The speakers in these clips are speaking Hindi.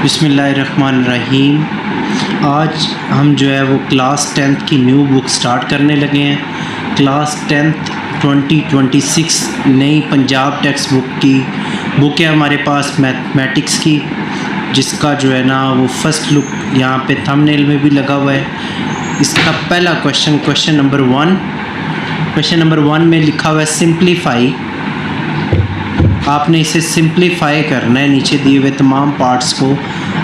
बिस्मिल्लाहिर्रहमानिर्रहीम। आज हम जो है वो क्लास 10th की न्यू बुक स्टार्ट करने लगे हैं। क्लास 10th 2026 नई पंजाब टेक्स्ट बुक की बुक है हमारे पास मैथमेटिक्स की, जिसका जो है ना वो फर्स्ट लुक यहाँ पे थंबनेल में भी लगा हुआ है। इसका पहला क्वेश्चन नंबर वन में लिखा हुआ है सिंप्लीफाई। आपने इसे सिंप्लीफाई करना है, नीचे दिए हुए तमाम पार्ट्स को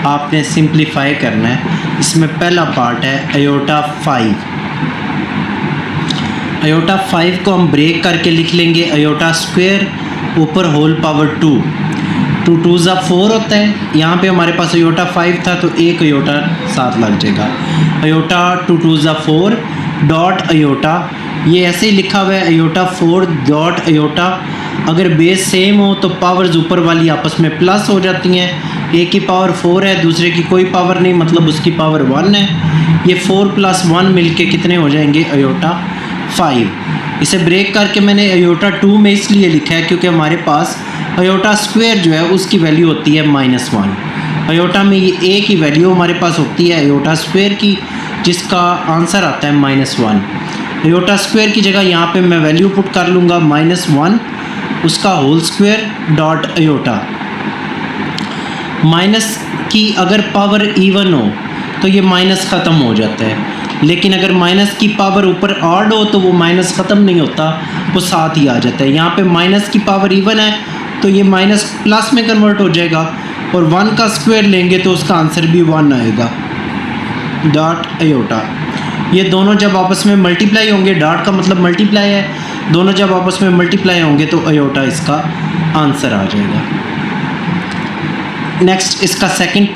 आपने सिंप्लीफाई करना है। इसमें पहला पार्ट है अयोटा 5। अयोटा 5 को हम ब्रेक करके लिख लेंगे अयोटा स्क्वायर ऊपर होल पावर 2। 2 2 ज़ा 4 होता है। यहाँ पे हमारे पास अयोटा 5 था तो एक अयोटा साथ लग जाएगा। अयोटा 2 2 ज़ा 4 डॉट अयोटा, ये ऐसे ही लिखा हुआ है अयोटा 4 डॉट अयोटा। अगर बेस सेम हो तो पावर्स ऊपर वाली आपस में प्लस हो जाती हैं। एक की पावर 4 है, दूसरे की कोई पावर नहीं, मतलब उसकी पावर 1 है। ये 4 + 1 मिलके कितने हो जाएंगे अयोटा 5। इसे ब्रेक करके मैंने अयोटा 2 में इसलिए लिखा है क्योंकि हमारे पास अयोटा स्क्वायर जो है उसकी वैल्यू होती है -1। अयोटा में ये ए की वैल्यू हमारे पास होती है अयोटा स्क्वायर की, जिसका आंसर आता है -1। अयोटा स्क्वायर की जगह यहाँ पे मैं वैल्यू पुट कर लूँगा -1 उसका whole square dot aorta. Minus की अगर पावर इवन हो तो ये माइनस ख़त्म हो जाता है, लेकिन अगर माइनस की पावर ऊपर ऑड हो तो वो माइनस ख़त्म नहीं होता, वो साथ ही आ जाता है। यहाँ पे माइनस की पावर इवन है तो ये माइनस प्लस में कन्वर्ट हो जाएगा, और 1 का स्क्वायर लेंगे तो उसका आंसर भी 1 आएगा डॉट अयोटा। ये दोनों जब आपस में मल्टीप्लाई होंगे, डॉट का मतलब मल्टीप्लाई है, दोनों जब आपस में मल्टीप्लाई होंगे तो अयोटा इसका आंसर आ जाएगा। नेक्स्ट इसका सेकंड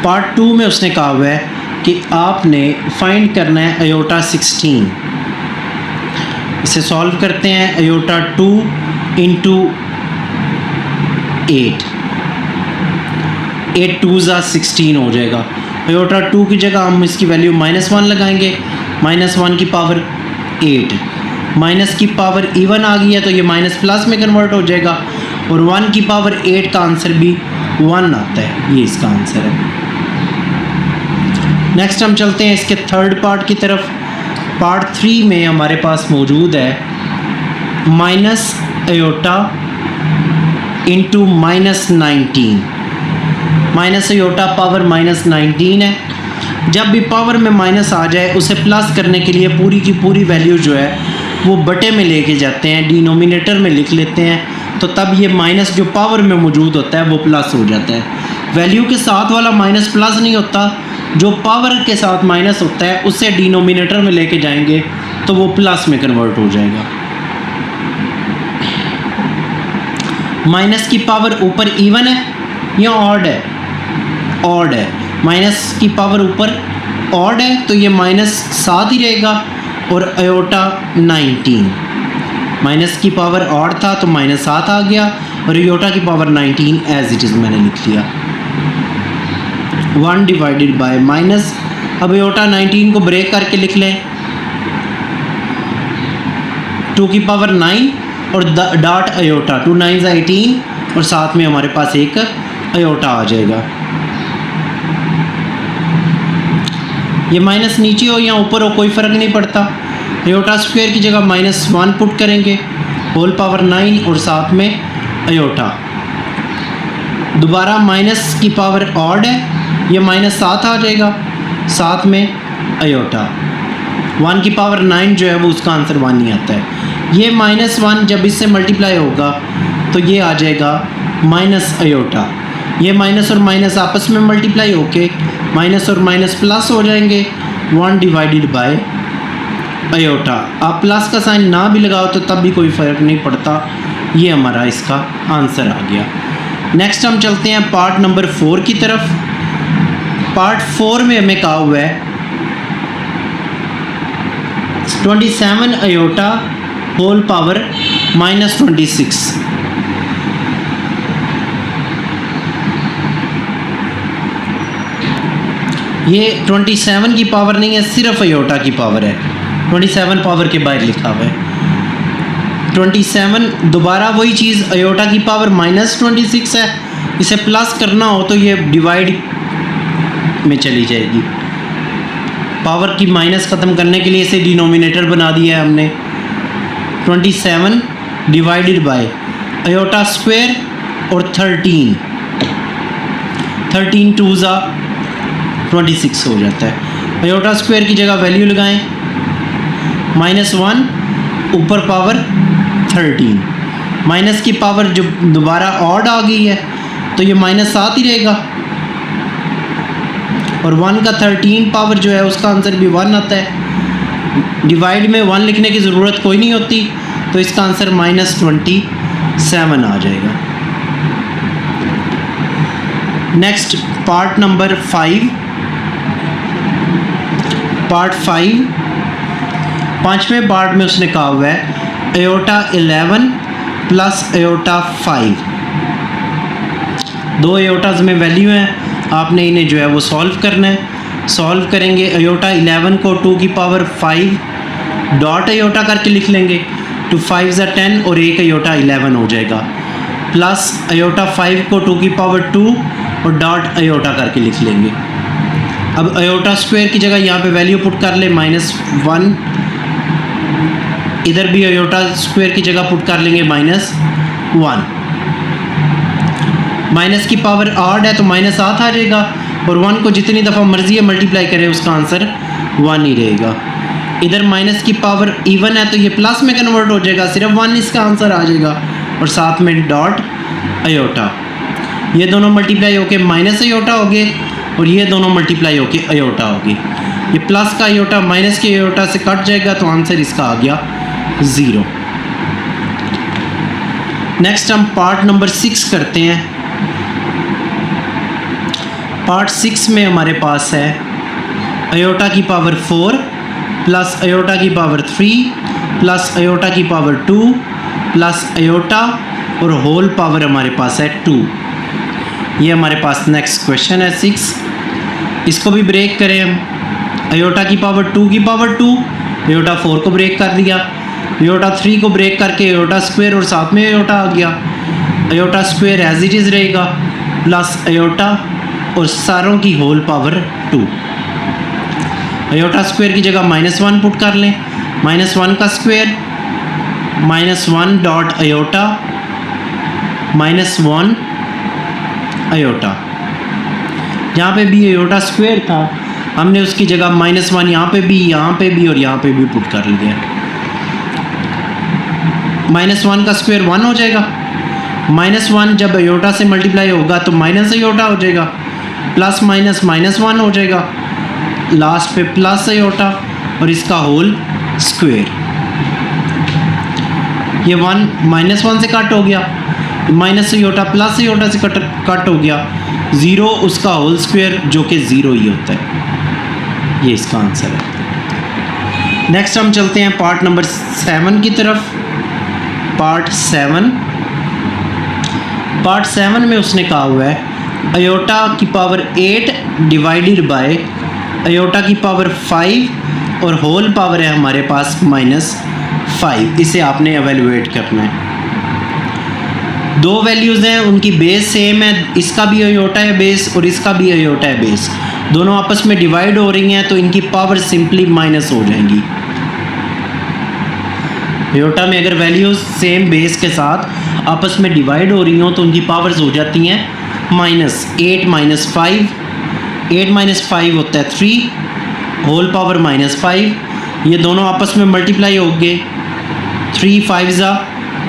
पार्ट 2 में उसने कहा हुआ है कि आपने फाइंड करना है अयोटा 16। इसे सॉल्व करते हैं। अयोटा 2 × 8 8 2 ज़ा 16 हो जाएगा। अयोटा 2 की जगह हम इसकी वैल्यू -1 लगाएंगे। -1 की पावर 8, माइनस की पावर इवन आ गई है तो ये माइनस प्लस में कन्वर्ट हो जाएगा, और 1 की पावर 8 का आंसर भी 1 आता है। ये इसका आंसर है। नेक्स्ट हम चलते हैं इसके थर्ड पार्ट की तरफ। पार्ट 3 में हमारे पास मौजूद है minus iota into -19। Minus iota power -19 है। जब भी पावर में माइनस आ जाए उसे प्लस करने के लिए पूरी की पूरी वैल्यू जो है वो बटे में लेके जाते हैं, डिनोमिनेटर में लिख लेते हैं, तो तब ये माइनस जो पावर में मौजूद होता है वो प्लस हो जाता है। वैल्यू के साथ वाला माइनस प्लस नहीं होता, जो पावर के साथ माइनस होता है उससे डिनोमिनेटर में लेके जाएंगे तो वो प्लस में कन्वर्ट हो जाएगा। माइनस की पावर ऊपर इवन है या ऑड है? ऑड है। माइनस की पावर ऊपर ऑड है तो ये माइनस साथ ही रहेगा, और अयोटा 19। माइनस की पावर ऑड था तो माइनस 7 आ गया, और अयोटा की पावर 19 एज इट इज़ मैंने लिख लिया। 1 डिवाइडेड बाय माइनस। अब अयोटा 19 को ब्रेक करके लिख लें 2 की पावर 9 और डॉट अयोटा। 2 9 ज़ा 18 और साथ में हमारे पास एक अयोटा आ जाएगा। ये माइनस नीचे हो या ऊपर हो कोई फ़र्क नहीं पड़ता। अयोटा स्क्वायर की जगह -1 पुट करेंगे, होल पावर 9 और साथ में अयोटा। दोबारा माइनस की पावर ऑड है, ये -7 आ जाएगा, साथ में अयोटा। 1 की पावर 9 जो है वो उसका आंसर 1 ही आता है। ये -1 जब इससे मल्टीप्लाई होगा तो ये आ जाएगा माइनस अयोटा। ये माइनस और माइनस आपस में मल्टीप्लाई होके माइनस और माइनस प्लस हो जाएंगे। 1 डिवाइडेड बाय अयोटा। आप प्लस का साइन ना भी लगाओ तो तब भी कोई फ़र्क नहीं पड़ता। ये हमारा इसका आंसर आ गया। नेक्स्ट हम चलते हैं पार्ट नंबर 4 की तरफ। पार्ट 4 में हमें कहा हुआ है 27 अयोटा होल पावर -26। ये 27 की पावर नहीं है, सिर्फ अयोटा की पावर है। 27 पावर के बाहर लिखा हुआ है। 27 दोबारा वही चीज़, अयोटा की पावर -26 है, इसे प्लस करना हो तो ये डिवाइड में चली जाएगी। पावर की माइनस ख़त्म करने के लिए इसे डिनोमिनेटर बना दिया है हमने। 27 डिवाइडेड बाय अयोटा स्क्वायर और 13 2 ज़ा 26 हो जाता है। अयोटा स्क्वायर की जगह वैल्यू लगाएं, -1 ऊपर पावर 13, माइनस की पावर जो दोबारा ऑड आ गई है तो ये -7 ही रहेगा, और 1 का 13 पावर जो है उसका आंसर भी 1 आता है। डिवाइड में 1 लिखने की ज़रूरत कोई नहीं होती, तो इसका आंसर -27 आ जाएगा। नेक्स्ट पार्ट नंबर 5, पार्ट 5, पाँचवें पार्ट में उसने कहा हुआ है अयोटा 11 प्लस अयोटा 5। दो अयोटाज में वैल्यू हैं, आपने इन्हें जो है वो सॉल्व करना है। सॉल्व करेंगे, अयोटा 11 को 2 की पावर 5 डॉट अयोटा करके लिख लेंगे, 2 5 ज़ा 10 और 1 अयोटा 11 हो जाएगा, प्लस अयोटा 5 को 2 की पावर 2 और डॉट अयोटा करके लिख लेंगे। अब अयोटा स्क्वायर की जगह यहाँ पे वैल्यू पुट कर ले -1, इधर भी अयोटा स्क्वायर की जगह पुट कर लेंगे -1। माइनस की पावर ऑड है तो -8 आ जाएगा, और 1 को जितनी दफ़ा मर्जी है मल्टीप्लाई करें उसका आंसर 1 ही रहेगा। इधर माइनस की पावर इवन है तो ये प्लस में कन्वर्ट हो जाएगा, सिर्फ 1 इसका आंसर आ जाएगा, और साथ में डॉट अयोटा। ये दोनों मल्टीप्लाई होके माइनस अयोटा हो गए, और ये दोनों मल्टीप्लाई होके अयोटा हो गए। ये प्लस का अयोटा माइनस के अयोटा से कट जाएगा, तो आंसर इसका आ गया 0। नेक्स्ट हम पार्ट नंबर 6 करते हैं। पार्ट 6 में हमारे पास है अयोटा की पावर 4 प्लस अयोटा की पावर 3 प्लस अयोटा की पावर 2 प्लस अयोटा और होल पावर हमारे पास है 2। ये हमारे पास नेक्स्ट क्वेश्चन है 6। इसको भी ब्रेक करें हम, अयोटा की पावर 2 की पावर 2, अयोटा 4 को ब्रेक कर दिया, अयोटा 3 को ब्रेक करके अयोटा स्क्वायर और साथ में अयोटा आ गया, iota square as it is रहेगा, प्लस अयोटा और सारों की होल पावर 2। अयोटा स्क्वायर की जगह -1 पुट कर लें, -1 का स्क्वायर -1 डॉट अयोटा -1 अयोटा। जहाँ पे भी अयोटा स्क्वायर था हमने उसकी जगह -1 यहाँ पे भी और यहाँ पे भी पुट कर लिया। -1 का स्क्वायर 1 हो जाएगा, -1 जब अयोटा से मल्टीप्लाई होगा तो माइनस अयोटा हो जाएगा, प्लस माइनस -1 हो जाएगा, लास्ट पे प्लस अयोटा और इसका होल स्क्वायर। ये 1 -1 से कट हो गया, माइनस अयोटा प्लस अयोटा से कट हो गया, 0 उसका होल स्क्वायर जो कि 0 ही होता है। ये इसका आंसर है। नेक्स्ट हम चलते हैं पार्ट नंबर 7 की तरफ। पार्ट 7 में उसने कहा हुआ है अयोटा की पावर 8 डिवाइडेड बाय अयोटा की पावर 5 और होल पावर है हमारे पास -5। इसे आपने एवेलुएट करना है। दो वैल्यूज़ हैं, उनकी बेस सेम है, इसका भी अयोटा है बेस और इसका भी अयोटा है बेस, दोनों आपस में डिवाइड हो रही हैं तो इनकी पावर सिंपली माइनस हो जाएंगी। अयोटा में अगर वैल्यूज़ सेम बेस के साथ आपस में डिवाइड हो रही हों तो उनकी पावर्स हो जाती हैं -8 -5, 8 -5 होता है 3, होल पावर -5, ये दोनों आपस में मल्टीप्लाई हो गए, 3 5 ज़ा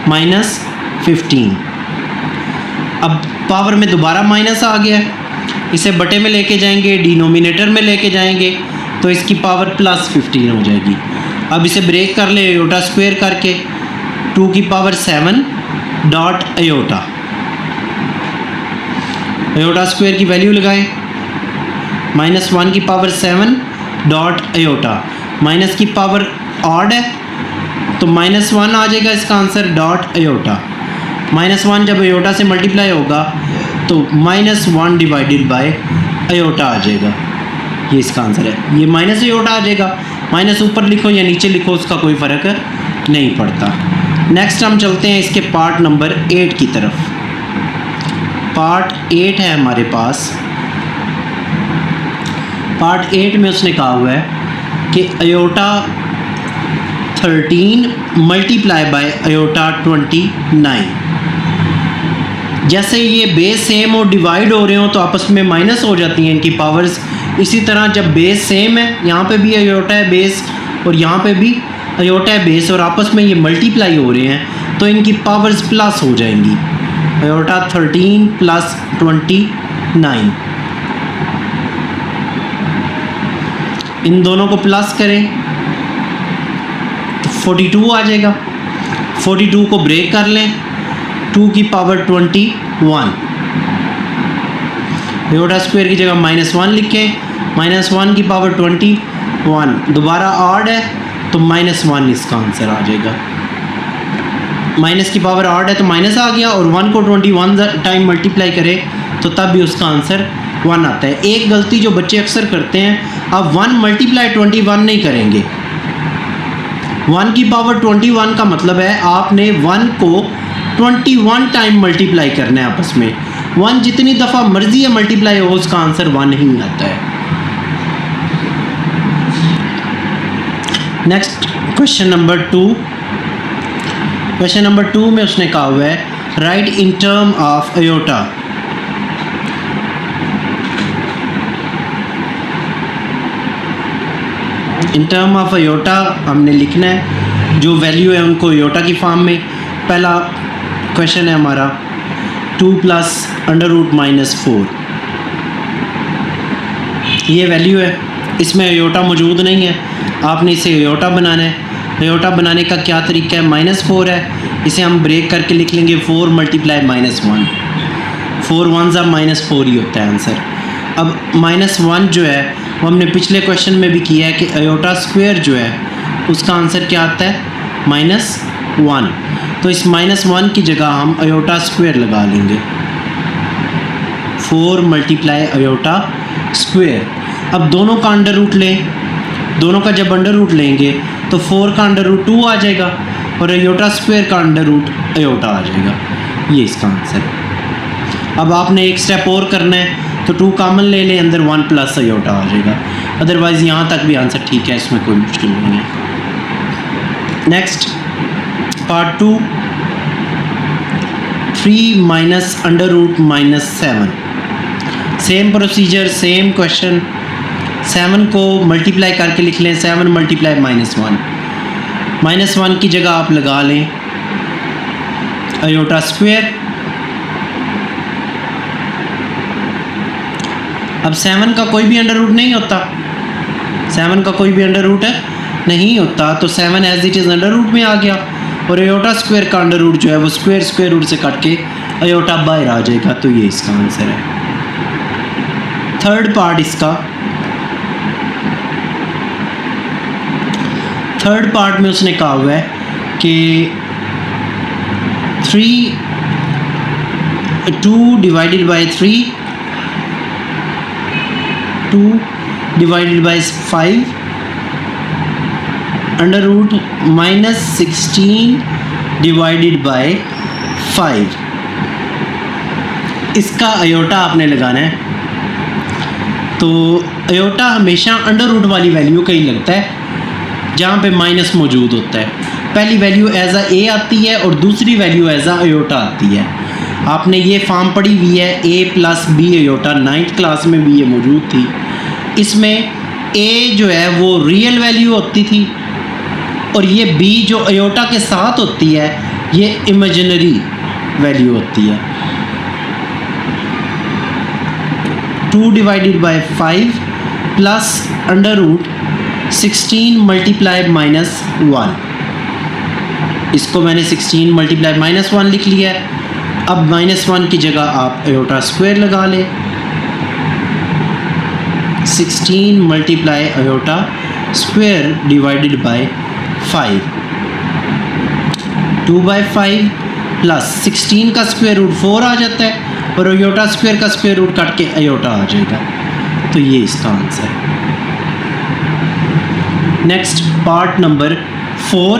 -15। अब पावर में दोबारा माइनस आ गया, इसे बटे में लेके जाएंगे, डिनोमिनेटर में लेके जाएंगे तो इसकी पावर +15 हो जाएगी। अब इसे ब्रेक कर ले अयोटा स्क्वायर करके, 2 की power 7 dot iota, iota square की वैल्यू लगाएं, -1 की पावर 7 डॉट अयोटा, माइनस की पावर ऑड है तो -1 आ जाएगा इसका आंसर डॉट अयोटा, -1 जब अयोटा से मल्टीप्लाई होगा तो -1 डिवाइडेड बाय अयोटा आ जाएगा। ये इसका आंसर है। ये माइनस अयोटा आ जाएगा, माइनस ऊपर लिखो या नीचे लिखो उसका कोई फ़र्क नहीं पड़ता। नेक्स्ट हम चलते हैं इसके पार्ट नंबर 8 की तरफ। पार्ट 8 है हमारे पास। पार्ट 8 में उसने कहा हुआ है कि अयोटा 13 मल्टीप्लाई बाय अयोटा 29। जैसे ये बेस सेम और डिवाइड हो रहे हो तो आपस में माइनस हो जाती हैं इनकी पावर्स। इसी तरह जब बेस सेम है, यहाँ पे भी अयोटा है बेस और यहाँ पे भी अयोटा है बेस, और आपस में ये मल्टीप्लाई हो रहे हैं तो इनकी पावर्स प्लस हो जाएंगी। अयोटा 13 प्लस 29, इन दोनों को प्लस करें तो 42 आ जाएगा। 42 को ब्रेक कर लें, 2 की पावर 21। अयोटा स्क्वायर की जगह -1 लिखें, -1 की पावर 21। दोबारा ऑड है तो -1 इसका आंसर आ जाएगा। माइनस की पावर ऑड है तो माइनस आ गया, और 1 को 21 टाइम मल्टीप्लाई करें तो तब भी उसका आंसर 1 आता है। एक गलती जो बच्चे अक्सर करते हैं, अब 1 मल्टीप्लाई 21 नहीं करेंगे। 1 की पावर 21 का मतलब है आपने 1 को 21 टाइम मल्टीप्लाई करना है आपस में। 1 जितनी दफ़ा मर्जी है मल्टीप्लाई हो, उसका आंसर 1 ही आता है। Next question number 2। Question number 2 में उसने कहा हुआ है write in term of iota. In term of iota हमने लिखना है जो वैल्यू है उनको अयोटा की फॉर्म में। पहला क्वेश्चन है हमारा 2 प्लस √-4, ये वैल्यू है, इसमें अयोटा मौजूद नहीं है, आपने इसे अयोटा बनाना है। अयोटा बनाने का क्या तरीका है, -4 है, इसे हम ब्रेक करके लिख लेंगे 4 मल्टीप्लाई -1। 4 1 -4 ही होता है आंसर। अब -1 जो है वो हमने पिछले क्वेश्चन में भी किया है कि अयोटा स्क्वायर जो है उसका आंसर क्या आता है, -1। तो इस -1 की जगह हम अयोटा स्क्वायर लगा लेंगे, 4 मल्टीप्लाई अयोटा स्क्वायर। अब दोनों का अंडर रूट लें, दोनों का जब अंडर रूट लेंगे तो 4 का अंडर रूट 2 आ जाएगा और अयोटा स्क्वायर का अंडर रूट अयोटा आ जाएगा। ये इसका आंसर है। अब आपने एक स्टेप और करना है तो 2 कॉमन ले लें, अंदर 1 प्लस अयोटा आ जाएगा। अदरवाइज़ यहाँ तक भी आंसर ठीक है, इसमें कोई मुश्किल नहीं है। Next part 2, 3 minus √-7। Same procedure, same question. 7 को मल्टीप्लाई करके लिख लें, 7 मल्टीप्लाई -1। -1 की जगह आप लगा लें अयोटा स्क्वायर। अब 7 का कोई भी अंडर रूट नहीं होता, 7 का कोई भी अंडर रूट नहीं होता, तो 7 as it is under root में आ गया, और अयोटा स्क्वायर का अंडर रूट जो है वो स्क्वायर रूट से कट के अयोटा बाहर आ जाएगा। तो ये इसका आंसर है। थर्ड पार्ट इसका, थर्ड पार्ट में उसने कहा हुआ है कि 2 divided by 3, 2 divided by 5 under root -16 divided by 5। इसका अयोटा आपने लगाना है। तो अयोटा हमेशा अंडर रूट वाली वैल्यू का ही लगता है जहाँ पे माइनस मौजूद होता है। पहली वैल्यू एज ए आती है और दूसरी वैल्यू एज अयोटा आती है। आपने ये फॉर्म पढ़ी हुई है a + b aorta, 9th class में भी ये मौजूद थी। इसमें a जो है वो रियल वैल्यू होती थी और ये b जो अयोटा के साथ होती है ये इमेजिनरी वैल्यू होती है। 2 divided by 5 plus under root 16 multiply -1। इसको मैंने 16 मल्टीप्लाई -1 लिख लिया है। अब -1 की जगह आप अयोटा स्क्वायर लगा लें, 16 multiply iota square divided by 5। 2/5 plus 16 का स्क्वायर रूट 4 आ जाता है और अयोटा स्क्वायर का स्क्वायर रूट काट के अयोटा आ जाएगा। तो ये इसका आंसर है। Next part number 4।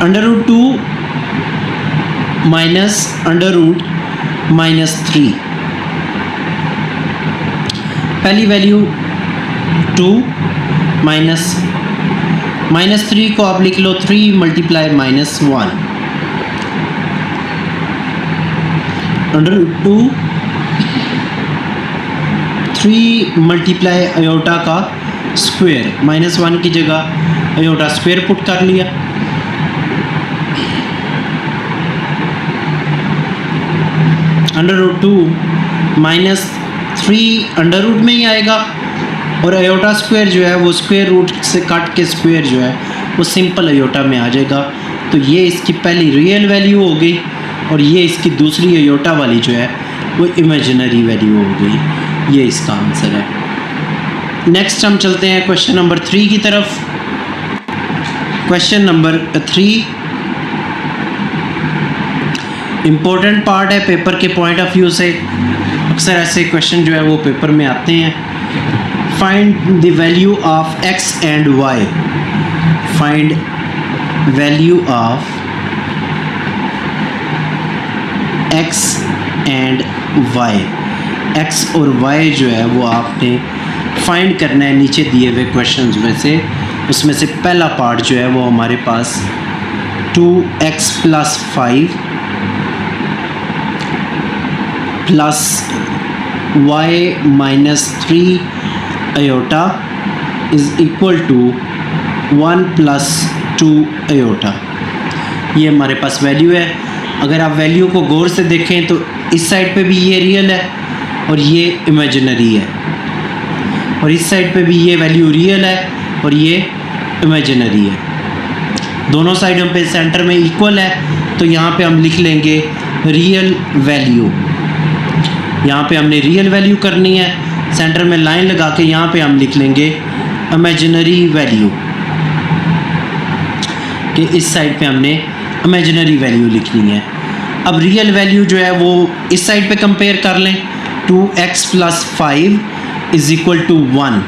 √2 माइनस √-3। पहली वैल्यू 2 -3 को आप लिख लो 3 मल्टीप्लाई -1 √2 3 मल्टीप्लाई अयोटा का स्क्वायर, -1 की जगह अयोटा स्क्वायर पुट कर लिया। √2 -3 अंडर रूट में ही आएगा और अयोटा स्क्वायर जो है वो स्क्वायर रूट से काट के स्क्वायर जो है वो सिंपल अयोटा में आ जाएगा। तो ये इसकी पहली रियल वैल्यू हो गई और ये इसकी दूसरी अयोटा वाली जो है वो इमेजिनरी वैल्यू हो गई। ये इसका आंसर है। नेक्स्ट हम चलते हैं क्वेश्चन नंबर 3 की तरफ। क्वेश्चन नंबर 3 इम्पोर्टेंट पार्ट है पेपर के पॉइंट ऑफ व्यू से। अक्सर ऐसे क्वेश्चन जो है वो पेपर में आते हैं। Find the value of x and y। Find value of x and y। x और y जो है वो आपने फाइंड करना है नीचे दिए हुए क्वेश्चंस में से। उसमें से पहला पार्ट जो है वो हमारे पास 2x + 5 plus y -3 iota is equal to 1 + 2 iota. ये हमारे पास वैल्यू है। अगर आप वैल्यू को गौर से देखें तो इस साइड पे भी ये रियल है और ये इमेजिनरी है, और इस साइड पे भी ये वैल्यू रियल है और ये इमेजिनरी है। दोनों साइडों पे सेंटर में इक्वल है, तो यहाँ पे हम लिख लेंगे रियल वैल्यू। यहाँ पे हमने रियल वैल्यू करनी है, सेंटर में लाइन लगा के यहाँ पे हम लिख लेंगे इमेजिनरी वैल्यू कि इस साइड पे हमने इमेजिनरी वैल्यू लिखनी है। अब रियल वैल्यू जो है वो इस साइड पे कंपेयर कर लें। 2x + 5 is equal to 1।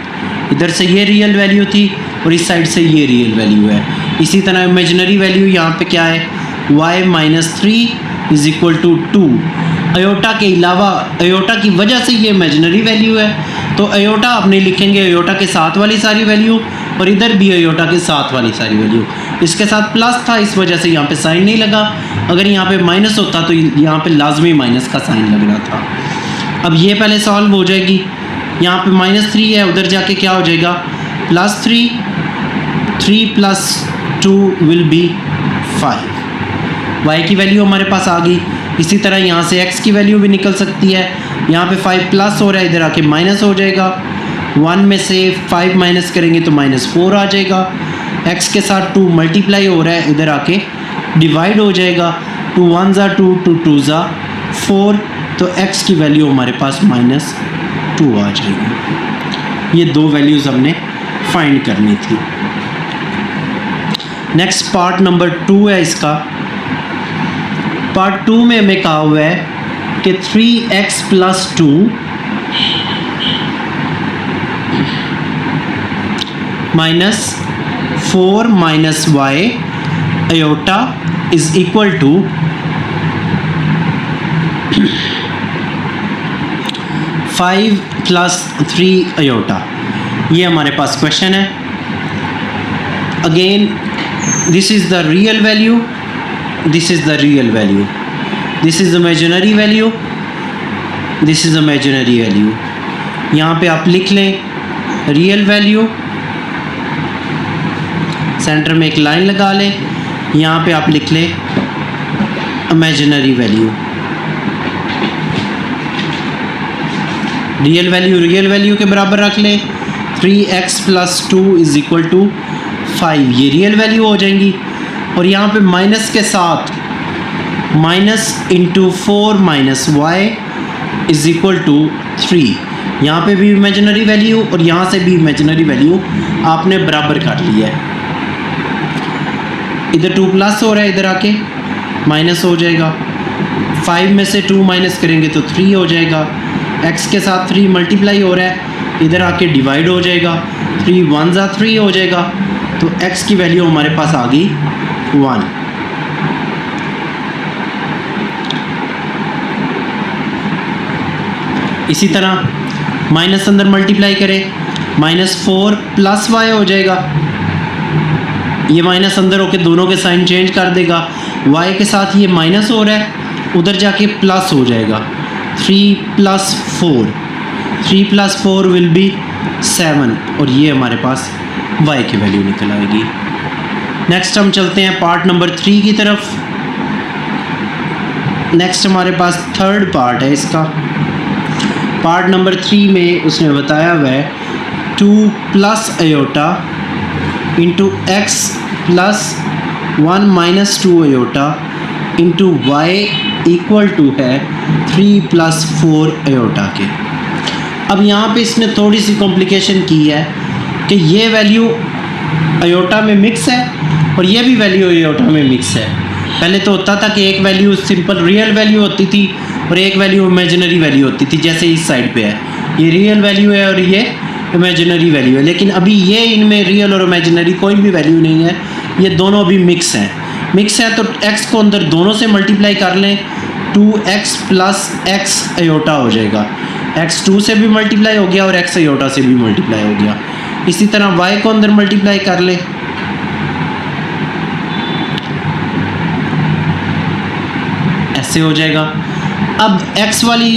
इधर से ये रियल वैल्यू थी और इस साइड से ये रियल वैल्यू है। इसी तरह इमेजिनरी वैल्यू यहाँ पे क्या है, y -3 is equal to 2। Iota के अलावा अयोटा की वजह से ये इमेजिनरी वैल्यू है, तो अयोटा अपने लिखेंगे अयोटा के साथ वाली सारी वैल्यू और इधर भी अयोटा के साथ वाली सारी वैल्यू। इसके साथ प्लस था, इस वजह से यहाँ पे साइन नहीं लगा। अगर यहाँ पे माइनस होता तो यहाँ पे लाजमी माइनस का साइन लग रहा था। अब ये पहले सॉल्व हो जाएगी। यहाँ पे -3 है, उधर जाके क्या हो जाएगा +3 + 2 विल बी 5। y की वैल्यू हमारे पास आ गई। इसी तरह यहाँ से x की वैल्यू भी निकल सकती है। यहाँ पे 5 प्लस हो रहा है, इधर आके माइनस हो जाएगा। 1 में से 5 माइनस करेंगे तो -4 आ जाएगा। x के साथ 2 मल्टीप्लाई हो रहा है, इधर आके डिवाइड हो जाएगा। 2 1 ज़ा 2, 2 2 ज़ा 4, तो x की वैल्यू हमारे पास -2 आ जाएगी। ये दो वैल्यूज़ हमने फाइंड करनी थी। नेक्स्ट पार्ट नंबर 2 है इसका। पार्ट 2 में हमें कहा हुआ है कि 3x + 2 -4 - y iota is equal to 5 + 3 iota. ये हमारे पास क्वेश्चन है। Again this is the real value, this is the real value, this is imaginary value, this is imaginary value। यहाँ पे आप लिख लें रियल वैल्यू, सेंटर में एक लाइन लगा लें। यहाँ पे आप लिख लें इमेजिनरी वैल्यू। रियल वैल्यू के बराबर रख लें। 3x + 2 इज़ इक्वल टू 5, ये रियल वैल्यू हो जाएंगी। और यहाँ पे माइनस के साथ -4 - y इज़ इक्वल टू 3। यहाँ पे भी इमेजिनरी वैल्यू और यहाँ से भी इमेजिनरी वैल्यू आपने बराबर कर लिया है। इधर 2 प्लस हो रहा है, इधर आके माइनस हो जाएगा। 5 में से 2 माइनस करेंगे तो 3 हो जाएगा। x के साथ 3 मल्टीप्लाई हो रहा है, इधर आके डिवाइड हो जाएगा। 3 1 ज़ा 3 हो जाएगा, तो x की वैल्यू हमारे पास आ गई 1। इसी तरह माइनस अंदर मल्टीप्लाई करें, -4 प्लस वाई हो जाएगा। ये माइनस अंदर होके दोनों के साइन चेंज कर देगा। y के साथ ये माइनस हो रहा है, उधर जाके प्लस हो जाएगा। 3 + 4, 3 + 4 विल बी 7 और ये हमारे पास y की वैल्यू निकल आएगी। नेक्स्ट हम चलते हैं पार्ट नंबर 3 की तरफ। नेक्स्ट हमारे पास थर्ड पार्ट है इसका। पार्ट नंबर 3 में उसने बताया हुआ है 2 + iota into x + 1 - 2 iota into y equal to है 3 + 4 अयोटा के। अब यहाँ पे इसने थोड़ी सी कॉम्प्लिकेशन की है कि ये वैल्यू अयोटा में मिक्स है और ये भी वैल्यू अयोटा में मिक्स है। पहले तो होता था कि एक वैल्यू सिंपल रियल वैल्यू होती थी और एक वैल्यू इमेजिनरी वैल्यू होती थी, जैसे इस साइड पे है ये रियल वैल्यू है और ये इमेजिनरी वैल्यू है। लेकिन अभी ये इनमें रियल और इमेजिनरी कोई भी वैल्यू नहीं है, ये दोनों अभी मिक्स हैं। मिक्स है तो x को अंदर दोनों से मल्टीप्लाई कर लें, 2x + x अयोटा हो जाएगा। x 2 से भी मल्टीप्लाई हो गया और x अयोटा से भी मल्टीप्लाई हो गया। इसी तरह y को अंदर मल्टीप्लाई कर लें, ऐसे हो जाएगा। अब x वाली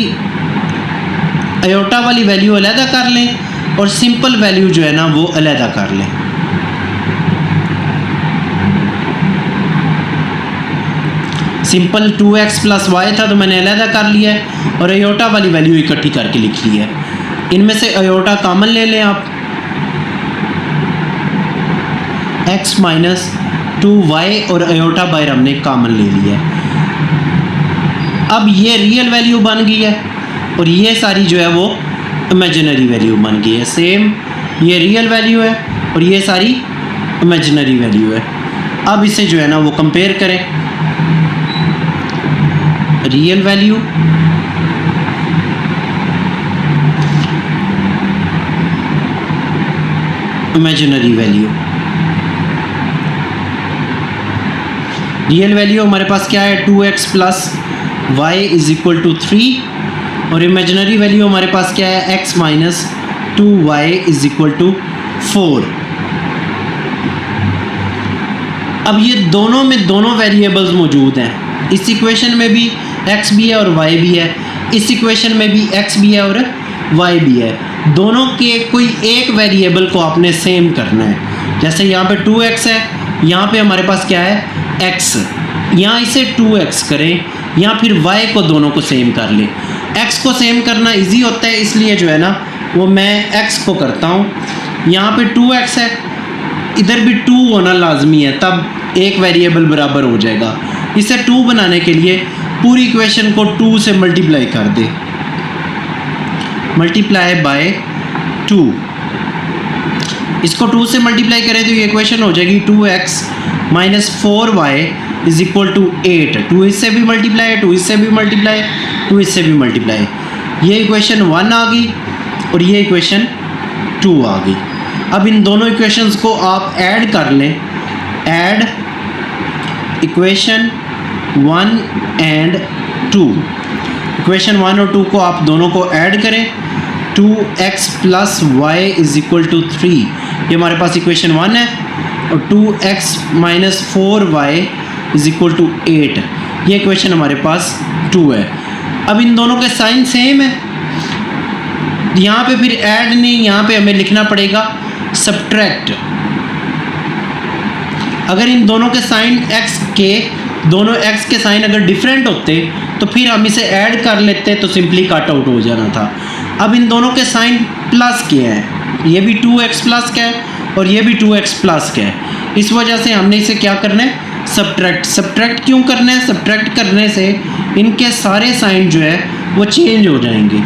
अयोटा वाली वैल्यू अलहदा कर लें और सिंपल वैल्यू जो है ना वो अलहदा कर लें। सिंपल 2x + y था तो मैंने अलहदा कर लिया है और अयोटा वाली वैल्यू इकट्ठी करके लिख ली है। इनमें से अयोटा कॉमन ले लें आप, x - 2y और अयोटा बाहर हमने कॉमन ले लिया है। अब ये रियल वैल्यू बन गई है और ये सारी जो है वो इमेजिनरी वैल्यू बन गई है। सेम ये रियल वैल्यू है और ये सारी इमेजिनरी वैल्यू है। अब इसे जो है ना वो कंपेयर करें, real value imaginary value. Real value हमारे पास क्या है 2x + y = 3 और इमेजिनरी वैल्यू हमारे पास क्या है x - 2y = 4। अब ये दोनों में दोनों वेरिएबल्स मौजूद हैं। इस इक्वेशन में भी x भी है और y भी है, इस इक्वेशन में भी x भी है और y भी है। दोनों के कोई एक वेरिएबल को आपने सेम करना है। जैसे यहाँ पे 2x है, यहाँ पे हमारे पास क्या है x, यहाँ इसे 2x करें या फिर y को दोनों को सेम कर लें। x को सेम करना इजी होता है, इसलिए जो है ना वो मैं x को करता हूँ। यहाँ पे 2x है, इधर भी 2 होना लाजमी है, तब एक वेरिएबल बराबर हो जाएगा। इसे 2 बनाने के लिए पूरी इक्वेशन को 2 से मल्टीप्लाई कर दे, मल्टीप्लाई बाय 2। इसको 2 से मल्टीप्लाई करें तो ये इक्वेशन हो जाएगी 2x - 4y = 8। 2 इससे भी मल्टीप्लाई है, 2 इससे भी मल्टीप्लाई, 2 इससे भी मल्टीप्लाई। ये इक्वेशन 1 आ गई और ये इक्वेशन 2 आ गई। अब इन दोनों इक्वेशंस को आप ऐड कर लें, ऐड इक्वेशन 1 एंड 2। इक्वेशन 1 और 2 को आप दोनों को ऐड करें, 2x + y = 3, ये हमारे पास इक्वेशन 1 है और 2x - 4y = 8, ये इक्वेशन हमारे पास 2 है। अब इन दोनों के साइन सेम है, यहाँ पे फिर ऐड नहीं, यहाँ पे हमें लिखना पड़ेगा सब्ट्रैक्ट। अगर इन दोनों के साइन दोनों x के साइन अगर डिफरेंट होते तो फिर हम इसे ऐड कर लेते तो सिंपली कट आउट हो जाना था। अब इन दोनों के साइन प्लस के हैं, ये भी 2x प्लस का है और ये भी 2x प्लस का है, इस वजह से हमने इसे क्या करना है सब्ट्रैक्ट। सब्ट्रैक्ट क्यों करना है? सब्ट्रैक्ट करने से इनके सारे साइन जो है वो चेंज हो जाएंगे।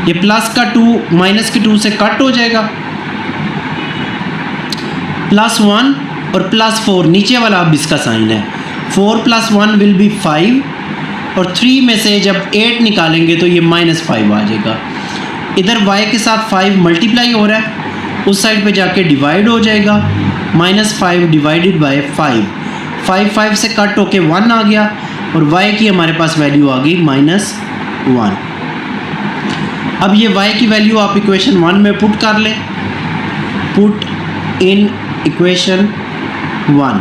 ये प्लस का 2 माइनस के 2 से कट हो जाएगा, +1 और +4 नीचे वाला अब इसका साइन है। 4 + 1 विल बी 5 और 3 में से जब 8 निकालेंगे तो ये -5 आ जाएगा। इधर y के साथ 5 मल्टीप्लाई हो रहा है, उस साइड पे जाके डिवाइड हो जाएगा, -5 डिवाइडेड बाय 5, 5 से कट होके 1 आ गया और y की हमारे पास वैल्यू आ गई -1। अब ये y की वैल्यू आप इक्वेशन 1 में पुट कर लें, पुट इन इक्वेशन 1।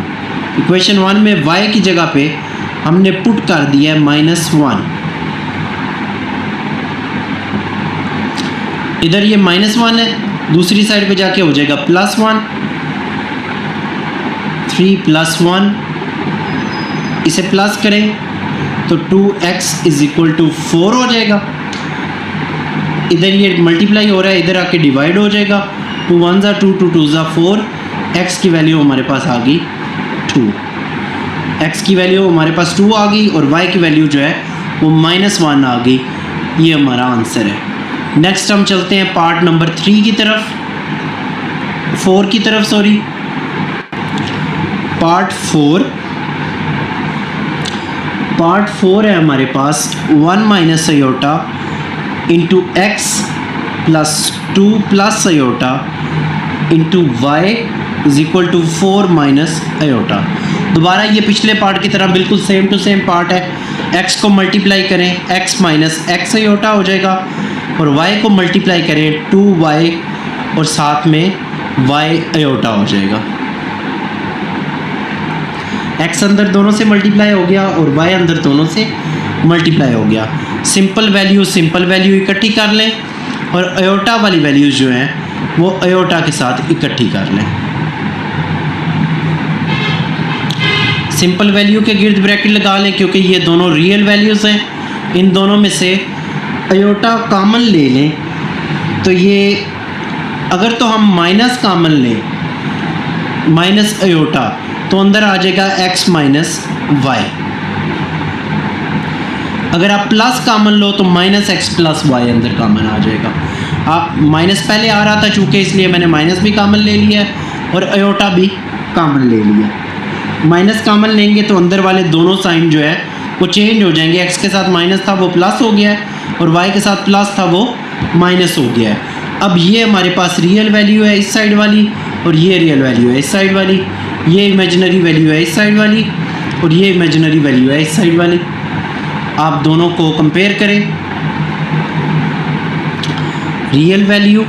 इक्वेशन 1 में y की जगह पे हमने पुट कर दिया है -1। इधर ये -1 है, दूसरी साइड पे जाके हो जाएगा +1, 3 + 1, इसे प्लस करें तो 2x = 4 हो जाएगा। इधर ये मल्टीप्लाई हो रहा है, इधर आके डिवाइड हो जाएगा, 2 1 ज़ा 2, 2 2 ज़ा 4, x की वैल्यू हमारे पास आ गई 2। x की वैल्यू हमारे पास 2 आ गई और y की वैल्यू जो है वो -1 आ गई। ये हमारा आंसर है। नेक्स्ट हम चलते हैं पार्ट नंबर 3 की तरफ, 4 की तरफ, सॉरी, पार्ट 4। पार्ट 4 है हमारे पास 1 - iota into x + 2 + iota into y = 4 - iota. दोबारा ये पिछले पार्ट की तरह बिल्कुल सेम टू सेम पार्ट है। x को मल्टीप्लाई करें, x - x आयोटा हो जाएगा, और y को मल्टीप्लाई करें 2y और साथ में y आयोटा हो जाएगा। x अंदर दोनों से मल्टीप्लाई हो गया और y अंदर दोनों से मल्टीप्लाई हो गया। सिंपल वैल्यू इकट्ठी कर लें और आयोटा वाली वैल्यूज़ जो हैं वो आयोटा के साथ इकट्ठी कर लें। सिंपल वैल्यू के गिर्द ब्रैकेट लगा लें क्योंकि ये दोनों रियल वैल्यूज़ हैं। इन दोनों में से आयोटा कॉमन ले लें तो ये, अगर तो हम माइनस कॉमन लें, माइनस आयोटा, तो अंदर आ जाएगा x - y। अगर आप प्लस कॉमन लो तो -x + y अंदर कॉमन आ जाएगा। आप माइनस पहले आ रहा था चूँकि, इसलिए मैंने माइनस भी कॉमन ले लिया है और आयोटा भी कॉमन ले लिया। माइनस कॉमन लेंगे तो अंदर वाले दोनों साइन जो है वो चेंज हो जाएंगे। x के साथ माइनस था वो प्लस हो गया है और y के साथ प्लस था वो माइनस हो गया है। अब ये हमारे पास रियल वैल्यू है इस साइड वाली और ये रियल वैल्यू है इस साइड वाली, ये इमेजिनरी वैल्यू है इस साइड वाली और ये इमेजिनरी वैल्यू है इस साइड वाली। आप दोनों को कंपेयर करें, real value,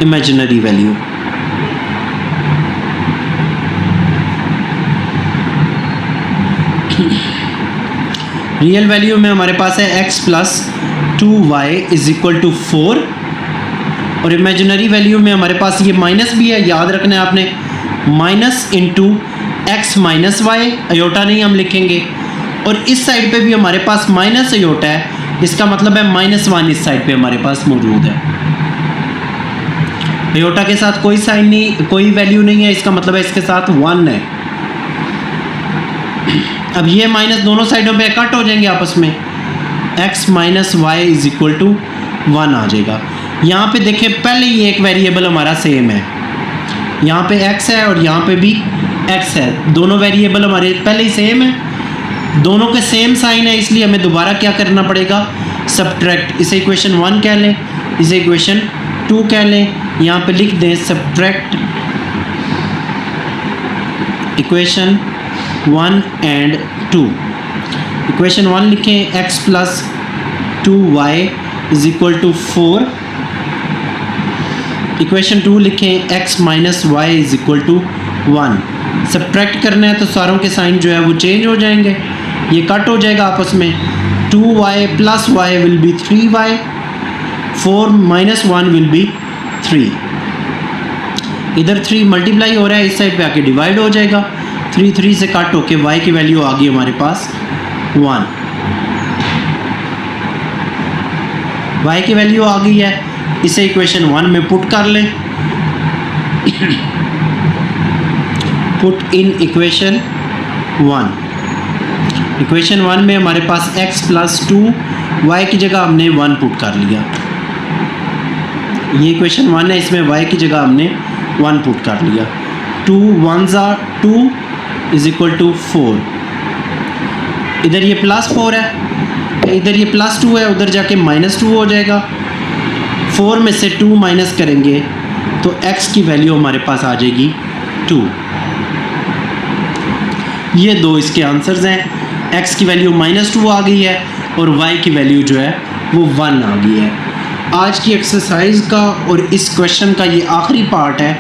imaginary value. Real value में हमारे पास है x + 2y = 4 और इमेजिनरी वैल्यू में हमारे पास ये माइनस भी है, याद रखना है आपने, minus into x - y, iota नहीं हम लिखेंगे, और इस साइड पे भी हमारे पास माइनस आयोटा है, इसका मतलब है -1 इस साइड पे हमारे पास मौजूद है। आयोटा के साथ कोई साइन नहीं, कोई वैल्यू नहीं है, इसका मतलब है इसके साथ 1 है। अब ये माइनस दोनों साइडों पे कट हो जाएंगे आपस में, x - y = 1 आ जाएगा। यहाँ पे देखें, पहले ही एक वेरिएबल हमारा सेम है, यहाँ पे x है और यहाँ पे भी x है, दोनों वेरिएबल हमारे पहले ही सेम है, दोनों के सेम साइन है, इसलिए हमें दोबारा क्या करना पड़ेगा, सब्ट्रैक्ट। इसे इक्वेशन 1 कह लें, इसे इक्वेशन 2 कह लें, यहाँ पे लिख दें सब्ट्रैक्ट इक्वेशन 1 एंड 2। इक्वेशन 1 लिखें, x + 2y = 4। इक्वेशन 2 लिखें, x - y = 1। सब्ट्रैक्ट करना है तो सारों के साइन जो है वो चेंज हो जाएंगे, ये कट हो जाएगा आपस में, 2y + y will be 3y, 4 - 1 will be 3। इधर 3 मल्टीप्लाई हो रहा है, इस साइड पे आके डिवाइड हो जाएगा, 3 3 से कट होके y की वैल्यू आ गई हमारे पास 1। y की वैल्यू आ गई है, इसे इक्वेशन 1 में पुट कर लें, पुट इन इक्वेशन 1। इक्वेशन 1 में हमारे पास x + 2y की जगह हमने 1 पुट कर लिया, ये इक्वेशन 1 है, इसमें y की जगह हमने 1 पुट कर लिया, 2 1 ज़ा 2 = 4। इधर ये +4 है, इधर ये +2 है, उधर जाके -2 हो जाएगा, 4 में से 2 माइनस करेंगे तो x की वैल्यू हमारे पास आ जाएगी 2। ये दो इसके आंसर्स हैं, x की वैल्यू -2 आ गई है, और y की वैल्यू जो है वो 1 आ गई है। आज की एक्सरसाइज का और इस क्वेश्चन का ये आखिरी पार्ट है।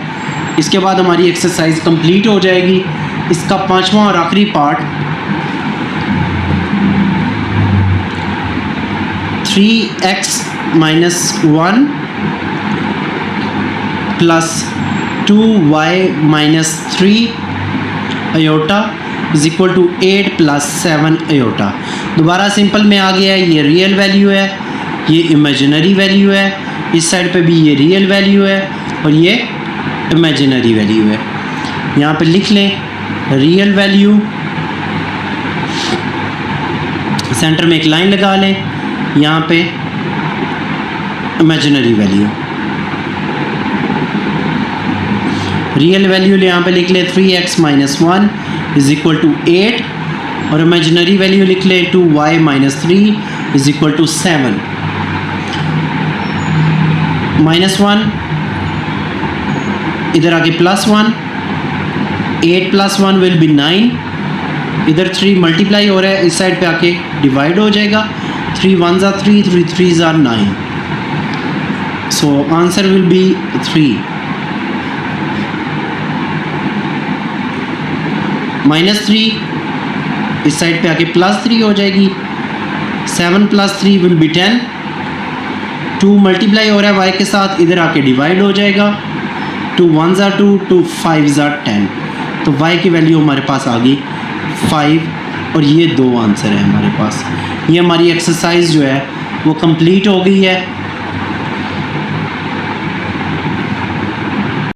इसके बाद हमारी एक्सरसाइज कंप्लीट हो जाएगी। इसका पांचवा और आखिरी part 3x minus 1 plus 2y minus 3 iota is equal to 8 plus 7 iota. दोबारा सिंपल में आ गया है। ये रियल वैल्यू है, ये इमेजिनरी वैल्यू है, इस साइड पे भी ये रियल वैल्यू है और ये इमेजिनरी वैल्यू है। यहाँ पे लिख लें रियल वैल्यू, सेंटर में एक लाइन लगा लें, यहाँ पे इमेजिनरी वैल्यू। रियल वैल्यू यहाँ पे लिख ले 3x minus 1 is equal to 8 और इमेजिनरी वैल्यू लिख ले 2y minus 3 is equal to 7। Minus 1 इधर आके प्लस 1, 8 प्लस 1 विल बी 9, इधर 3 मल्टीप्लाई हो रहा है, इस साइड पे आके डिवाइड हो जाएगा। 3 1s are 3, 3 3s are 9, so answer will be 3। Minus 3 इस साइड पे आके प्लस 3 हो जाएगी। 7 प्लस 3 विल बी 10। 2 मल्टीप्लाई हो रहा है y के साथ, इधर आके डिवाइड हो जाएगा। 2 1s are 2, 2 5s are 10, तो y की वैल्यू हमारे पास आ गई 5 और ये 2 आंसर है हमारे पास। ये हमारी एक्सरसाइज जो है वो कंप्लीट हो गई है।